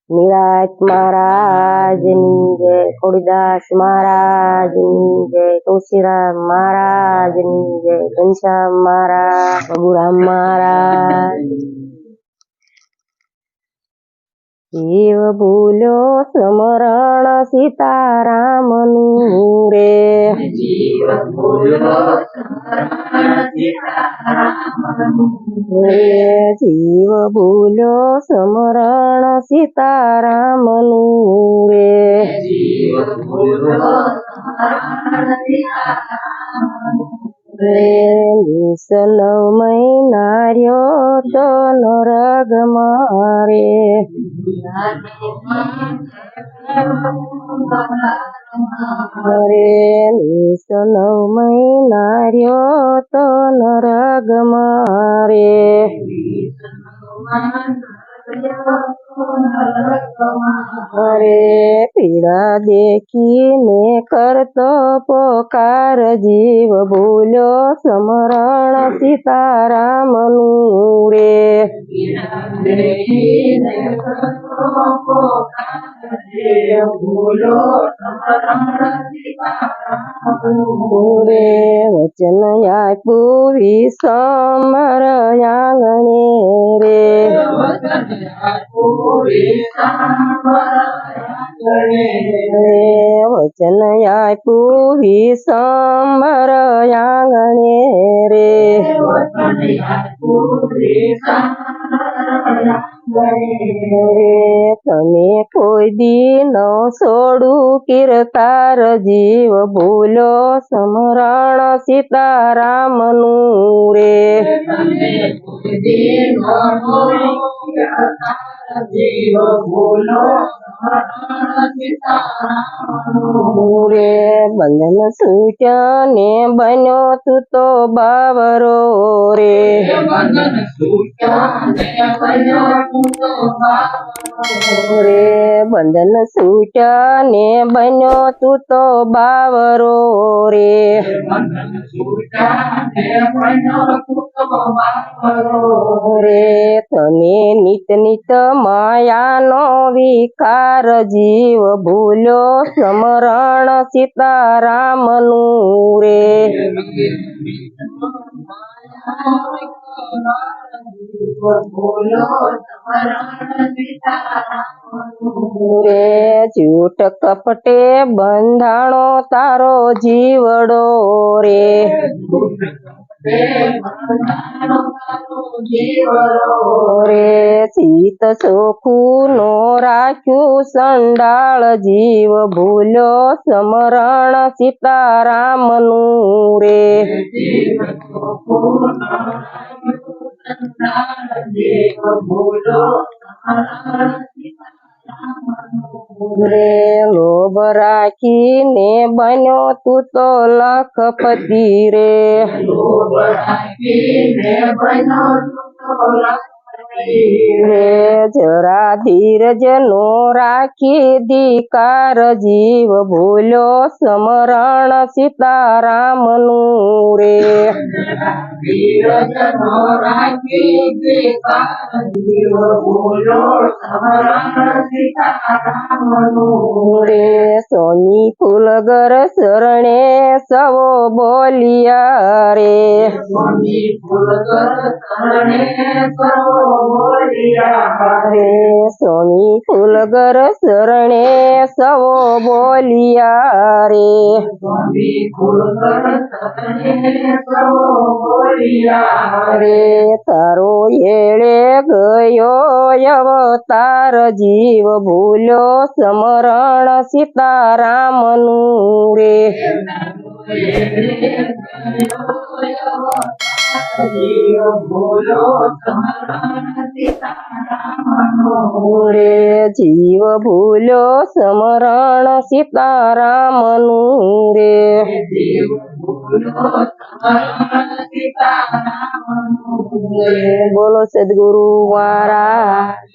નિરાજ મહારાજની જય, ખોડીદાસ મહારાજની જય, તુલસીરામ મહારાજની જય, ઘનશ્યામ મહારાજ, પ્રભુરામ મહારાજ। જીવ ભૂલ્યો સ્મરણ સીતારામનું રે, જીવ ભૂલ્યો સ્મરણ સીતારામનું રે, જીવ ભૂલ્યો સ્મરણ સીતારામનું રે, જીવ ભૂલ્યો સ્મરણ સીતારામનું રે, નિસનવ મહિના રહ્યો તો નરગ મારે, રે નિસનવ મહિના રહ્યો તો નરગ મારે, અરે પીડા દેખીને કરતો પોકાર, જીવ ભૂલ્યો સ્મરણ સીતારામનું રે, રે વચન આપ્યું વિષમર આંગણે રે, વચન આપ્યું વિષમર આંગણે રે, તમે કોઈ દી ન છોડું કીર્તાર, જીવ ભૂલ્યો સ્મરણ સીતારામનું રે, રે બંધન છૂટ્યા ને બન્યો તું તો બાવરો રે, રે બંધન છૂટ્યા ને બન્યો તું તો બાવરો રે, રે તમે નિત નિત માયાનો વિકાર, જીવ ભૂલ્યો સ્મરણ સીતારામનું રે, રે જૂઠ કપટે બંધાણો તારો જીવડો રે, રે ચિત ચોખ્ખું નો રાખ્યું સંડાળ, જીવ ભૂલ્યો સ્મરણ સીતારામનું રે, રે લોભ રાખીને બન્યો તું તો લખપતિ રે, રે જરા ધીરજ નો રાખી ધિકાર, જીવ ભૂલ્યો સ્મરણ સીતારામનું રે, રે સોની ફૂલગર શરણે સવો બોલિયા રે, રે સોની ફૂલગર શરણે સવો બોલિયા રે, રે તારો એળે ગયો અવતાર, જીવ ભૂલ્યો સ્મરણ સીતારામનું રે, રે જીવ ભૂલ્યો સ્મરણ સીતારામનું રે, બોલો સદગુરુ મહારાજ।